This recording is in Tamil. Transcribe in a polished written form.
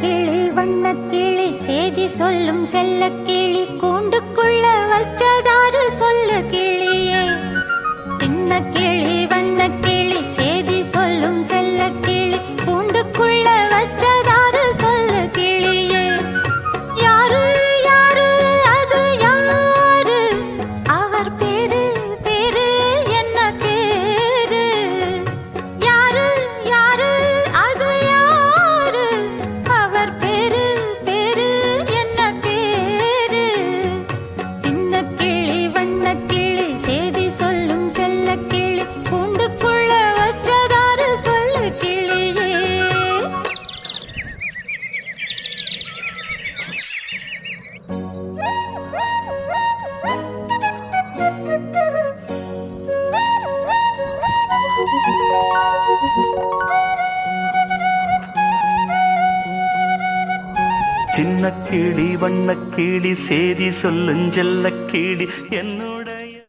கிளி வண்ணக்கிளி செய்தி சொல்லும் செல்ல கிளி கூண்டுக்குள்ள வச்சதாறு சொல்லு கிளியே. சின்ன கிளி வண்ணக்கிளி செய்தி சொல்லும் செல்ல கிளி கூண்டுக்குள்ள வச்சதாறு சொல்லு கிளியே. யாரு யாரு அது யாரு, அவர் பேரு பேரு என்ன பேரு. யாரு யாரு அது யாரு, அவர் பேரு பேரு என்ன பேரு. சின்ன கிளி வண்ணக்கிளி செய்தி சொல்லும் செல்ல கிளி கூண்டுக்குள்ள வச்சதாறு சொல்லு கிளியே. சின்ன கிளி வண்ணக்கிளி சேதி சொல்லுஞ்செல்ல கிளி என்னோட